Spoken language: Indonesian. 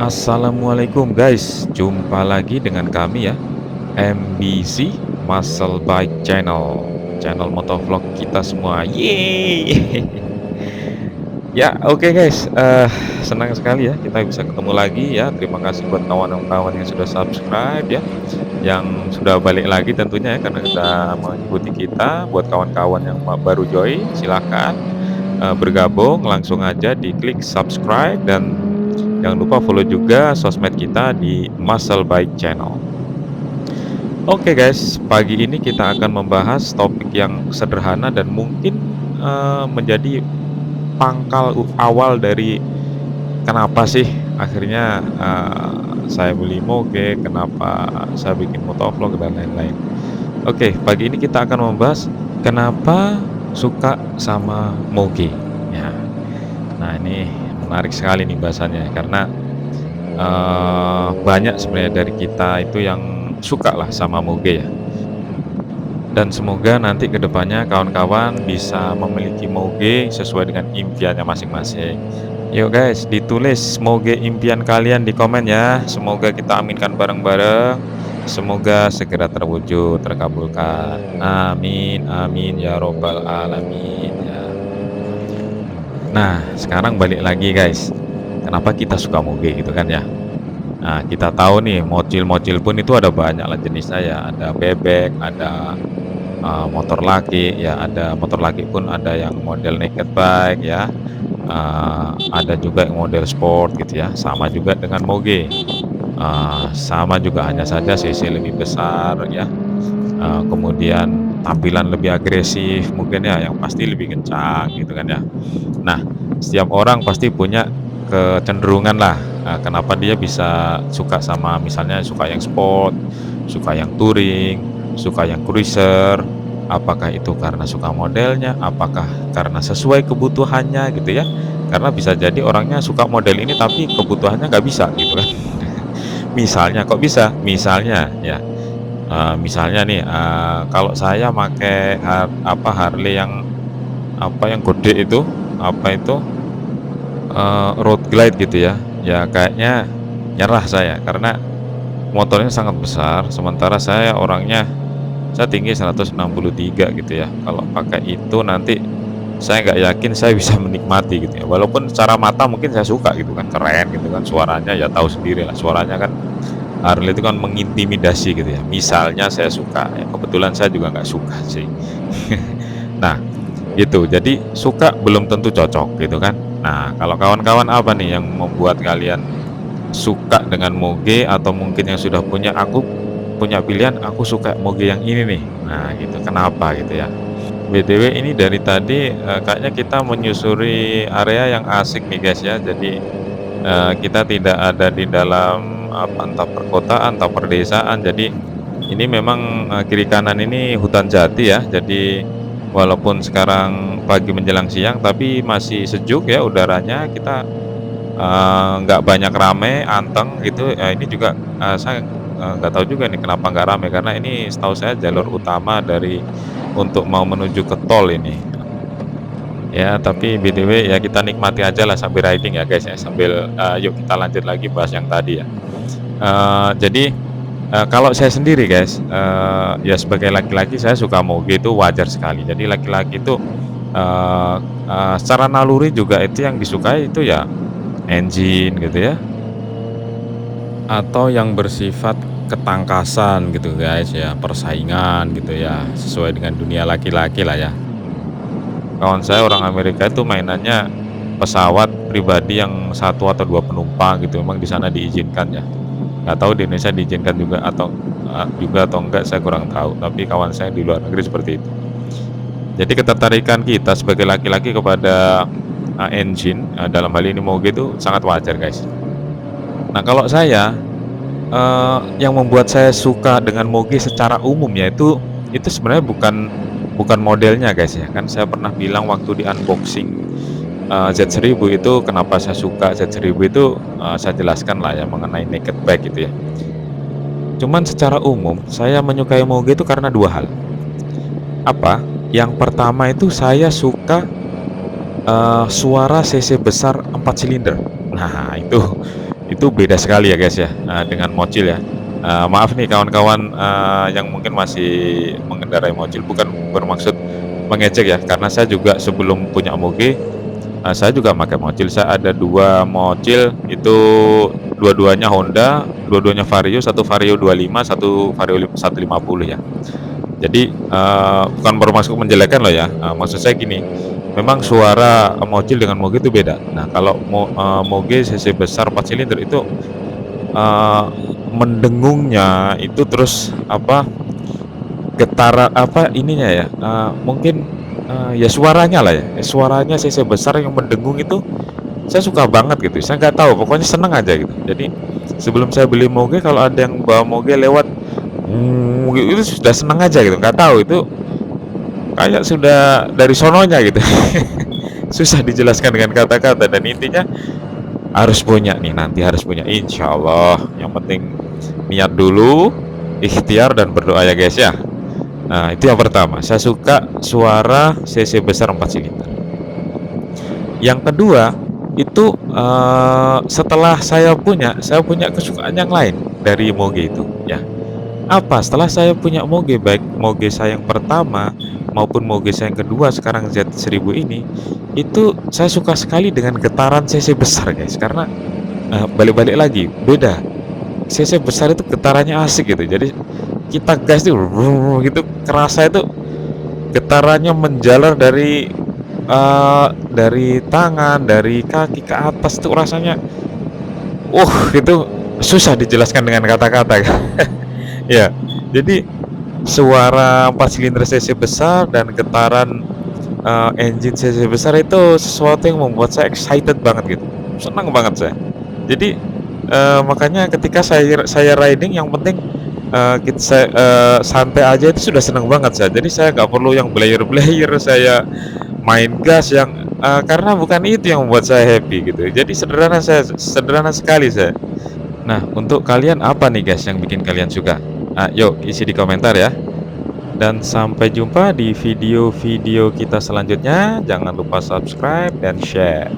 Assalamualaikum guys, jumpa lagi dengan kami ya, MBC Muscle Bike Channel, channel motovlog kita semua. Yeay! Ya, oke guys, senang sekali ya kita bisa ketemu lagi ya. Terima kasih buat kawan-kawan yang sudah subscribe ya, yang sudah balik lagi tentunya ya karena sudah mengikuti kita. Buat kawan-kawan yang baru join, silahkan bergabung langsung aja diklik subscribe dan jangan lupa follow juga sosmed kita di Muscle Bike Channel. Oke guys, pagi ini kita akan membahas topik yang sederhana dan mungkin menjadi pangkal awal dari kenapa sih akhirnya saya beli moge, kenapa saya bikin motovlog dan lain-lain. Oke, pagi ini kita akan membahas kenapa suka sama moge. Ya, nah ini menarik sekali nih bahasannya karena banyak sebenarnya dari kita itu yang suka lah sama moge ya. Dan semoga nanti kedepannya kawan-kawan bisa memiliki moge sesuai dengan impiannya masing-masing. Yuk guys, ditulis moge impian kalian di komen ya. Semoga kita aminkan bareng-bareng. Semoga segera terwujud, terkabulkan. Amin, amin ya robbal alamin ya. Nah, sekarang balik lagi guys. Kenapa kita suka moge gitu kan ya? Nah, kita tahu nih mocil-mocil pun itu ada banyak lah jenisnya ya. Ada bebek, ada motor laki ya, ada motor laki pun ada yang model naked bike ya. Ada juga yang model sport gitu ya. Sama juga dengan moge. Sama juga hanya saja cc lebih besar ya. Kemudian tampilan lebih agresif mungkin ya, yang pasti lebih kencang gitu kan ya. Nah, setiap orang pasti punya kecenderungan lah, kenapa dia bisa suka sama misalnya suka yang sport, suka yang touring, suka yang cruiser. Apakah itu karena suka modelnya, apakah karena sesuai kebutuhannya gitu ya. Karena bisa jadi orangnya suka model ini tapi kebutuhannya nggak bisa gitu kan. Misalnya, kok bisa? Misalnya ya, misalnya nih, kalau saya pakai Harley yang yang gede itu, apa itu, road glide gitu ya, ya kayaknya nyerah saya karena motornya sangat besar, sementara saya tinggi 163 gitu ya. Kalau pakai itu nanti saya nggak yakin saya bisa menikmati gitu ya. Walaupun secara mata mungkin saya suka gitu kan, keren gitu kan, suaranya ya tahu sendiri lah, suaranya kan Harley itu kan mengintimidasi gitu ya. Misalnya saya suka, ya kebetulan saya juga nggak suka sih. Nah, gitu. Jadi suka belum tentu cocok gitu kan. Nah, kalau kawan-kawan apa nih yang membuat kalian suka dengan moge atau mungkin yang sudah aku punya pilihan, aku suka moge yang ini nih. Nah, gitu. Kenapa gitu ya. BTW ini dari tadi kayaknya kita menyusuri area yang asik nih guys ya. Jadi kita tidak ada di dalam entah perkotaan atau perdesaan. Jadi ini memang kiri kanan ini hutan jati ya. Jadi walaupun sekarang pagi menjelang siang tapi masih sejuk ya udaranya. Kita nggak banyak rame, anteng gitu. Ini juga saya nggak tahu juga nih kenapa nggak rame karena ini setahu saya jalur utama untuk mau menuju ke tol ini. Ya, tapi BTW ya kita nikmati aja lah sambil riding ya guys ya, sambil yuk kita lanjut lagi bahas yang tadi ya. Jadi, kalau saya sendiri guys, ya sebagai laki-laki saya suka moge itu wajar sekali. Jadi laki-laki itu, eee secara naluri juga itu yang disukai itu ya engine gitu ya, atau yang bersifat ketangkasan gitu guys ya, persaingan gitu ya, sesuai dengan dunia laki-laki lah ya. Kawan saya orang Amerika itu mainannya pesawat pribadi yang satu atau 2 penumpang gitu, memang di sana diizinkan ya. Nggak tahu di Indonesia diizinkan juga atau enggak saya kurang tahu, tapi kawan saya di luar negeri seperti itu. Jadi ketertarikan kita sebagai laki-laki kepada, engine, dalam hal ini moge itu sangat wajar guys. Nah kalau saya, yang membuat saya suka dengan moge secara umum ya itu sebenarnya bukan modelnya guys ya, kan saya pernah bilang waktu di unboxing, Z1000 itu kenapa saya suka Z1000 itu, saya jelaskan lah ya mengenai naked bike gitu ya. Cuman secara umum saya menyukai moge itu karena 2 hal. Apa? Yang pertama itu saya suka suara cc besar 4 silinder. Nah, Itu beda sekali ya, guys, ya, dengan mobil ya. Maaf nih kawan-kawan, yang mungkin masih mengendarai mobil, bukan bermaksud mengejek ya, karena saya juga sebelum punya moge, saya juga pakai mobil. Saya ada 2 mobil, itu dua-duanya Honda, dua-duanya Vario, satu Vario 25, satu Vario 150 ya. Jadi, bukan bermaksud menjelekkan loh ya, maksud saya gini, memang suara mobil dengan moge itu beda. Nah, kalau moge cc besar 4 silinder itu, eee, mendengungnya itu terus apa, getaran apa ininya ya, mungkin, ya suaranya lah ya, suaranya cc besar yang mendengung itu saya suka banget gitu, saya nggak tahu pokoknya seneng aja gitu. Jadi sebelum saya beli moge kalau ada yang bawa moge lewat, itu sudah seneng aja gitu, nggak tahu itu kayak sudah dari sononya gitu. Susah dijelaskan dengan kata-kata dan intinya harus punya nih, nanti harus punya insyaallah, yang penting niat dulu, ikhtiar dan berdoa ya guys ya. Nah itu yang pertama, saya suka suara cc besar 4 silinder. Yang kedua, itu, setelah saya punya kesukaan yang lain dari moge itu, ya. Apa, setelah saya punya moge, baik moge saya yang pertama maupun moge saya yang kedua sekarang Z1000 ini, itu saya suka sekali dengan getaran cc besar, guys. Karena, balik-balik lagi, beda. Cc besar itu getarannya asik gitu. Jadi kita gas tuh gitu, kerasa itu getarannya menjalar dari tangan, dari kaki ke atas tuh rasanya, itu susah dijelaskan dengan kata-kata. Ya, jadi suara 4 silinder cc besar dan getaran, engine cc besar itu sesuatu yang membuat saya excited banget gitu, senang banget saya. Jadi, makanya ketika saya riding yang penting, santai aja itu sudah senang banget saya. Jadi saya nggak perlu yang blayer-blayer, saya main gas yang, karena bukan itu yang membuat saya happy gitu. Jadi sederhana sekali saya. Nah, untuk kalian apa nih guys yang bikin kalian suka? Yuk isi di komentar ya. Dan sampai jumpa di video-video kita selanjutnya. Jangan lupa subscribe dan share.